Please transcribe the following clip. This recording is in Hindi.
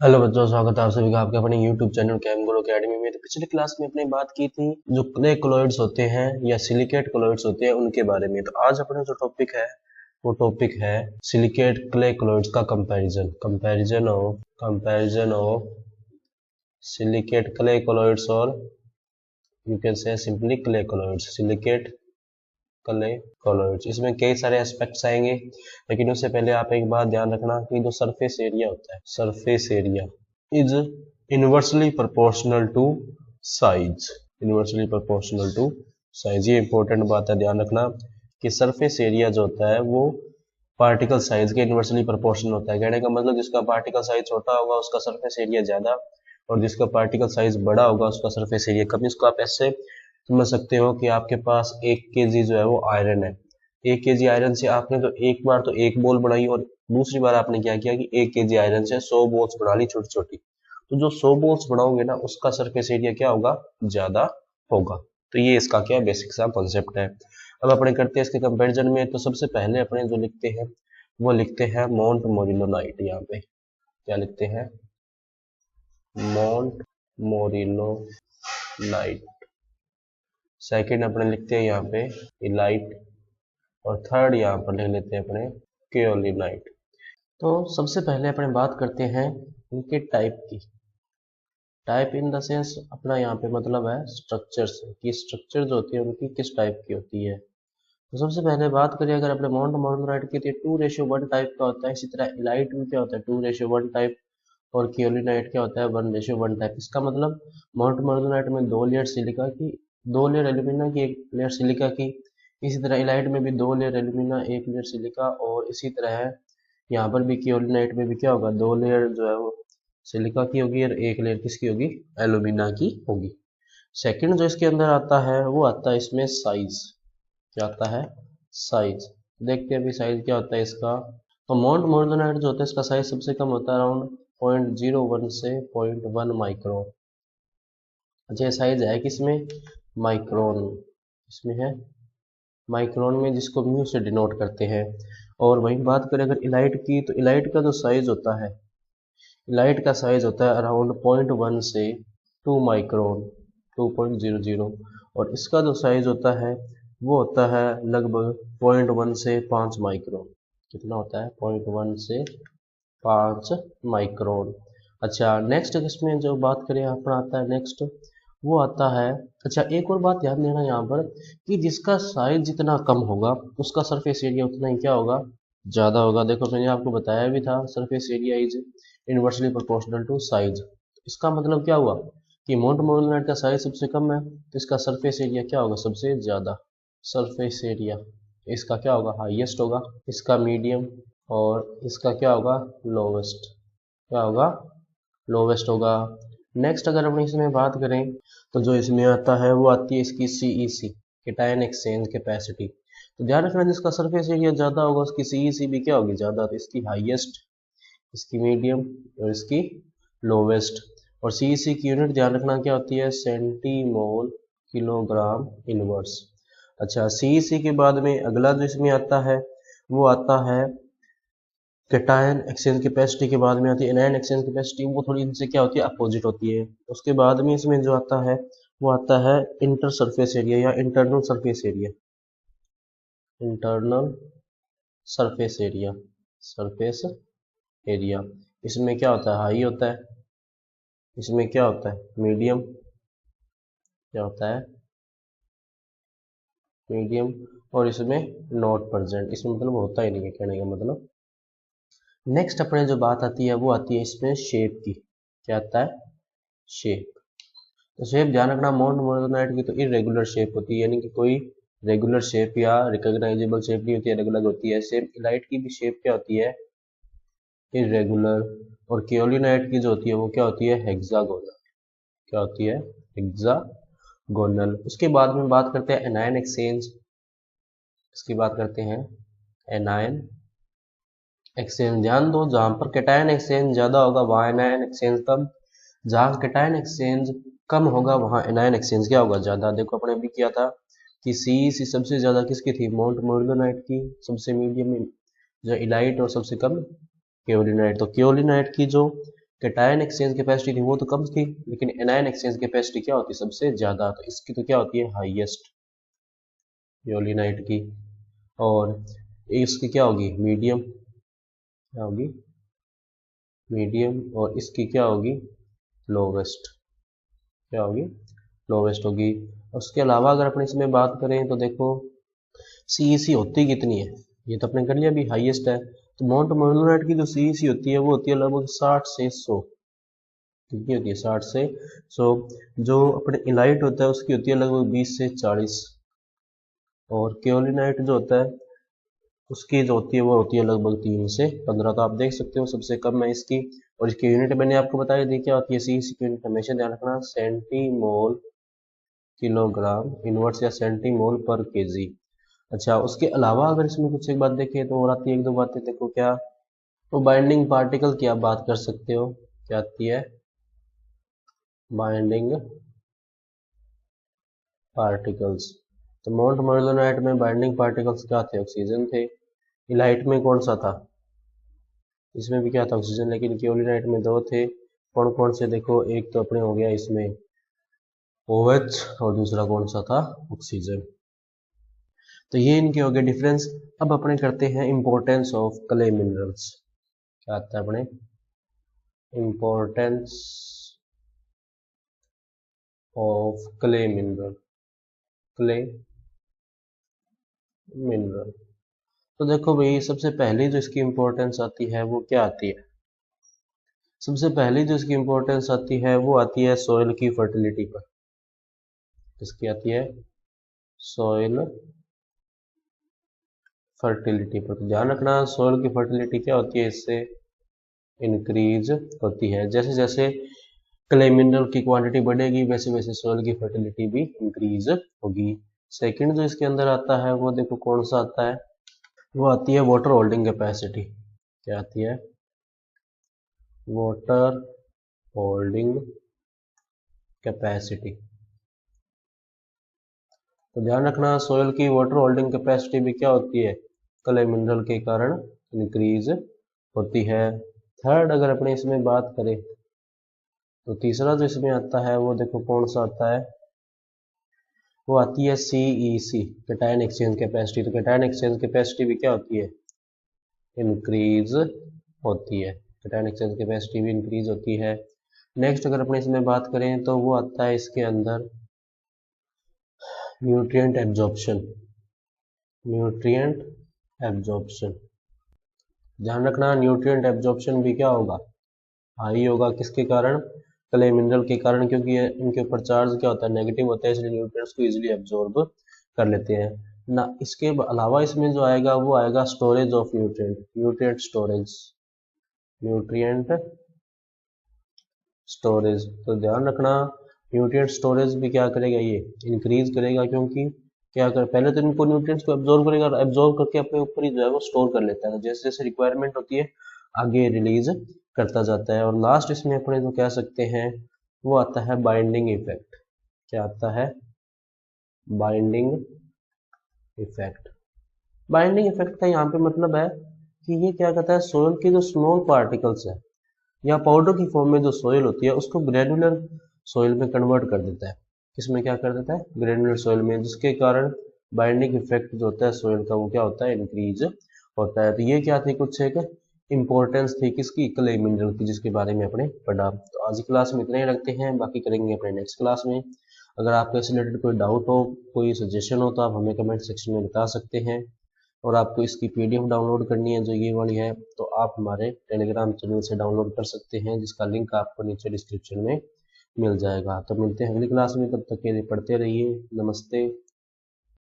हेलो बच्चों, स्वागत है आप सभी का आपके अपने YouTube चैनल कैम गुरु अकेडमी में। तो पिछली क्लास में अपने बात की थी जो क्ले क्लोइड्स होते हैं या सिलिकेट क्लोइड्स होते हैं उनके बारे में। तो आज अपना जो टॉपिक है वो टॉपिक है सिलिकेट क्ले क्लोइड्स का comparison of silicate clay colloids और you can say simply clay colloids, silicate clay colloids. इसमें कई सारे एस्पेक्ट्स आएंगे, लेकिन उससे पहले आप एक बात ध्यान रखना कि जो सरफेस एरिया होता है, surface area is inversely proportional to size. Inversely proportional to size, ये इंपॉर्टेंट बात है, ध्यान रखना कि सरफेस एरिया जो होता है वो पार्टिकल साइज के इनवर्सली प्रोपोर्शनल होता है। कहने का मतलब जिसका पार्टिकल साइज छोटा होगा उसका सरफेस एरिया ज्यादा, और जिसका पार्टिकल साइज बड़ा होगा उसका सरफेस एरिया कम। इसको आप ऐसे समझ सकते हो कि आपके पास 1 kg जो है वो आयरन है। 1 kg आयरन से आपने तो एक बार तो एक बॉल बनाई, और दूसरी बार आपने क्या किया कि 1 kg आयरन से 100 बॉल्स बना ली छोटी छोटी। तो जो 100 बॉल्स बनाओगे ना उसका सरफेस एरिया क्या होगा, ज्यादा होगा। तो ये इसका क्या बेसिक सा कॉन्सेप्ट है। अब अपने करते हैं इसके कंपैरिजन में। तो सबसे पहले अपने जो लिखते हैं वो लिखते हैं माउंट मोरिलोनाइट। यहाँ पे क्या लिखते हैं, माउंट मोरिलोनाइट। सेकंड अपने लिखते हैं यहाँ पे इलाइट, और थर्ड यहाँ पर लिख लेते हैं अपने केओलिनाइट। तो सबसे पहले अपने बात करते हैं इनके टाइप की। टाइप इन द सेंस अपना यहाँ पे मतलब है स्ट्रक्चर से, कि स्ट्रक्चर जो होती है उनकी किस टाइप की होती है। तो सबसे पहले बात करें अगर अपने माउंट मोरिलोनाइट की, तो 2:1 टाइप का होता है। इसी तरह इलाइट में क्या होता है 2:1 टाइप, और केओलिनाइट क्या होता है 1:1 टाइप। इसका मतलब माउंट मोरिलोनाइट में 2 लेयर सिलिका की, 2 लेयर एल्यूमिना की, 1 लेयर सिलिका की। इसी तरह इलाइट में भी 2 लेयर एल्यूमिना, 1 लेयर सिलिका, और इसी तरह है यहाँ पर भी केओलिनाइट में भी क्या होगा 2 लेयर जो है वो सिलिका की होगी, और 1 लेयर किसकी होगी, एल्यूमिना की होगी। सेकंड जो इसके अंदर आता है वो आता है इसमें साइज। क्या आता है, साइज। देखते हैं अभी साइज क्या होता है इसका। तो माउंट मोरिलोनाइट जो होता है इसका साइज सबसे कम होता है अराउंड 0.01 से 0.1 माइक्रोन। अच्छा, साइज है किसमें, माइक्रोन। इसमें है माइक्रोन में, जिसको म्यू से डिनोट करते हैं। और वहीं बात करें अगर इलाइट की, तो इलाइट का जो साइज होता है, इलाइट का साइज होता है अराउंड 0.1 से 2 माइक्रोन, 2.00। और इसका जो साइज होता है वो होता है लगभग 0.1 से 5 माइक्रोन। कितना होता है, 0.1 से 5 माइक्रोन। अच्छा, नेक्स्ट इसमें जो बात करें अपना आता है नेक्स्ट, वो आता है। अच्छा, एक और बात ध्यान देना यहाँ पर कि जिसका साइज जितना कम होगा उसका सरफेस एरिया उतना ही क्या होगा, ज्यादा होगा। देखो मैंने आपको बताया भी था surface area is inversely proportional to size. इसका मतलब क्या हुआ कि माउंट मोरिलोनाइट का साइज सबसे कम है, तो इसका सरफेस एरिया क्या होगा, सबसे ज्यादा। सरफेस एरिया इसका क्या होगा, हाईएस्ट होगा, इसका मीडियम, और इसका क्या होगा, लोवेस्ट। क्या होगा, लोवेस्ट होगा। नेक्स्ट अगर हम इसमें बात करें तो जो इसमें आता है वो आती है इसकी CEC, कैटायन एक्सचेंज कैपेसिटी। तो ध्यान रखना जिसका सरफेस एरिया ज्यादा होगा उसकी CEC भी क्या होगी, ज्यादा। तो इसकी हाईएस्ट, इसकी मीडियम, और इसकी लोवेस्ट। और CEC की यूनिट ध्यान रखना क्या होती है, सेंटीमोल किलोग्राम इनवर्स। अच्छा, CEC के बाद में अगला जो इसमें आता है वो आता है कैटायन एक्सचेंज कैपेसिटी। के बाद में आती है एनायन एक्सचेंज कैपेसिटी, वो थोड़ी इनसे क्या होती है, अपोजिट होती है। उसके बाद में इसमें जो आता है वो आता है इंटर सरफेस एरिया या internal surface area. Internal surface area, surface area. इसमें क्या होता है, हाई होता है। इसमें क्या होता है, मीडियम। क्या होता है, मीडियम। और इसमें नॉट प्रेजेंट, इसमें मतलब होता ही नहीं है, कहने का मतलब। नेक्स्ट अपने जो बात आती है वो आती है इसमें शेप की। क्या आता है, शेप। तो शेप ध्यान रखना माउंट मोरिलोनाइट की तो इरेगुलर शेप होती है, यानी कि कोई रेगुलर शेप या रिकॉग्नाइजेबल शेप नहीं होती है, अलग अलग होती है। सेम इलाइट की भी शेप क्या होती है, इरेगुलर। और केओलिनाइट की जो होती है वो क्या होती है, हेक्सागोनल। क्या होती है, हेक्सागोनल। उसके बाद में बात करते हैं एनायन एक्सचेंज। इसकी बात करते हैं एनायन एक्सचेंज। ध्यान दो, जहां पर कैटायन एक्सचेंज ज्यादा होगा वहां एनायन एक्सचेंज कम, जहां कैटायन एक्सचेंज कम होगा वहां एनायन एक्सचेंज क्या होगा, ज्यादा। देखो अपने भी किया था कि CEC सबसे ज्यादा किसकी थी, माउंट मोरिलोनाइट की, सबसे मीडियम जो इलाइट, और सबसे कम केओलिनाइट। तो केओलिनाइट की जो कैटायन एक्सचेंज कैपेसिटी थी वो तो कम थी, लेकिन एनायन एक्सचेंज कैपेसिटी क्या होती है सबसे ज्यादा, तो इसकी तो क्या होती है हाईएस्ट योलिनाइट की, और इसकी क्या होगी मीडियम, क्या होगी मीडियम, और इसकी क्या होगी लोवेस्ट, क्या होगी लोवेस्ट होगी। उसके अलावा अगर अपने इसमें बात करें तो देखो CEC होती कितनी है, ये तो अपने कर लिया अभी हाईएस्ट है, तो माउंट मोनोनाइट की जो CEC होती है वो होती है लगभग 60 से 100, कितनी होती है 60 से 100। जो अपने इलाइट होता है उसकी होती है लगभग 20 से 40, और केओलिनाइट जो होता है उसकी जो होती है वो होती है लगभग 3 से 15। तो आप देख सकते हो सबसे कम है इसकी, और इसकी यूनिट मैंने आपको बताई दी क्या होती है CEC की यूनिट, हमेशा ध्यान रखना सेंटीमोल किलोग्राम इनवर्स या सेंटीमोल पर केजी। अच्छा, उसके अलावा अगर इसमें कुछ एक बात देखें तो और आती है एक दो बातें, देखो क्या, तो बाइंडिंग पार्टिकल की आप बात कर सकते हो, क्या आती है बाइंडिंग पार्टिकल्स। तो माउंट मोलिनाइट में बाइंडिंग पार्टिकल्स क्या थे, ऑक्सीजन थे। इलाइट में कौन सा था, इसमें भी क्या था ऑक्सीजन, लेकिन केओलिनाइट में 2 थे। कौन कौन से, देखो एक तो अपने हो गया इसमें OH, और दूसरा कौन सा था ऑक्सीजन। तो ये इनके हो गए डिफरेंस। अब अपने करते हैं इंपॉर्टेंस ऑफ क्ले मिनरल्स, क्या आता है अपने importance of clay mineral, clay mineral. तो देखो भाई सबसे पहली जो इसकी इंपॉर्टेंस आती है वो क्या आती है, सबसे पहली जो इसकी इंपॉर्टेंस आती है वो आती है सॉइल की फर्टिलिटी पर। किसकी आती है, सॉइल फर्टिलिटी पर। तो ध्यान रखना सॉइल की फर्टिलिटी क्या होती है, इससे इंक्रीज होती है। जैसे जैसे क्ले मिनरल की क्वांटिटी बढ़ेगी वैसे वैसे सॉइल की फर्टिलिटी भी इंक्रीज होगी। सेकंड जो इसके अंदर आता है वो देखो कौन सा आता है, वो आती है वाटर होल्डिंग कैपेसिटी। क्या आती है, वाटर होल्डिंग कैपेसिटी। तो ध्यान रखना सॉइल की वाटर होल्डिंग कैपेसिटी भी क्या होती है, क्ले मिनरल के कारण इंक्रीज होती है। थर्ड अगर अपने इसमें बात करें तो तीसरा जो इसमें आता है वो देखो कौन सा आता है, वो आती है CEC कैटायन एक्सचेंज कैपेसिटी। तो कैटायन एक्सचेंज कैपेसिटी भी क्या होती है, इंक्रीज होती है, कैटायन एक्सचेंज कैपेसिटी भी इंक्रीज होती है। नेक्स्ट अगर अपने इसमें बात करें तो वो आता है इसके अंदर न्यूट्रिएंट एब्जॉर्प्शन, न्यूट्रिएंट एब्जॉर्प्शन। ध्यान रखना न्यूट्रिएंट एब्जॉर्प्शन भी क्या होगा, हाई होगा, किसके कारण, क्ले मिनरल के कारण, क्योंकि इनके ऊपर चार्ज क्या होता है नेगेटिव होता है, इसलिए न्यूट्रिएंट्स को इजीली एब्जॉर्ब कर लेते हैं ना। इसके अलावा इसमें जो आएगा वो आएगा storage of nutrient, nutrient storage, nutrient storage. तो ध्यान रखना न्यूट्रिएंट स्टोरेज भी क्या करेगा, ये इंक्रीज करेगा, क्योंकि क्या कर पहले तो इनको न्यूट्रिएंट्स को एब्जॉर्ब करेगा और एब्जॉर्ब करके अपने ऊपर ही जो है वो स्टोर कर लेता है, तो जैसे जैसे रिक्वायरमेंट होती है आगे रिलीज करता जाता है। और लास्ट इसमें अपने जो कह सकते हैं वो आता है बाइंडिंग इफेक्ट। क्या आता है, बाइंडिंग इफेक्ट। बाइंडिंग इफेक्ट का यहाँ पे मतलब है कि ये क्या कहता है, सोयल के जो स्मॉल पार्टिकल्स है या पाउडर की फॉर्म में जो सोयल होती है उसको ग्रेनुलर सोयल में कन्वर्ट कर देता है। किसमें क्या कर देता है, ग्रेनुलर सोयल में, जिसके कारण बाइंडिंग इफेक्ट जो होता है सोयल का वो क्या होता है, इंक्रीज होता है। तो ये क्या थी, कुछ एक इंपॉर्टेंस थी किसकी, क्ले मिनरल की, जिसके बारे में अपने पढ़ा। तो आज की क्लास में इतना ही रखते हैं, बाकी करेंगे अपने नेक्स्ट क्लास में। अगर आपको इससे रिलेटेड कोई डाउट हो, कोई सजेशन हो, तो आप हमें कमेंट सेक्शन में बता सकते हैं। और आपको इसकी PDF डाउनलोड करनी है जो ये वाली है, तो आप हमारे टेलीग्राम चैनल से डाउनलोड कर सकते हैं, जिसका लिंक आपको नीचे डिस्क्रिप्शन में मिल जाएगा। तो मिलते हैं अगली क्लास में, तब तक के लिए पढ़ते रहिए। नमस्ते।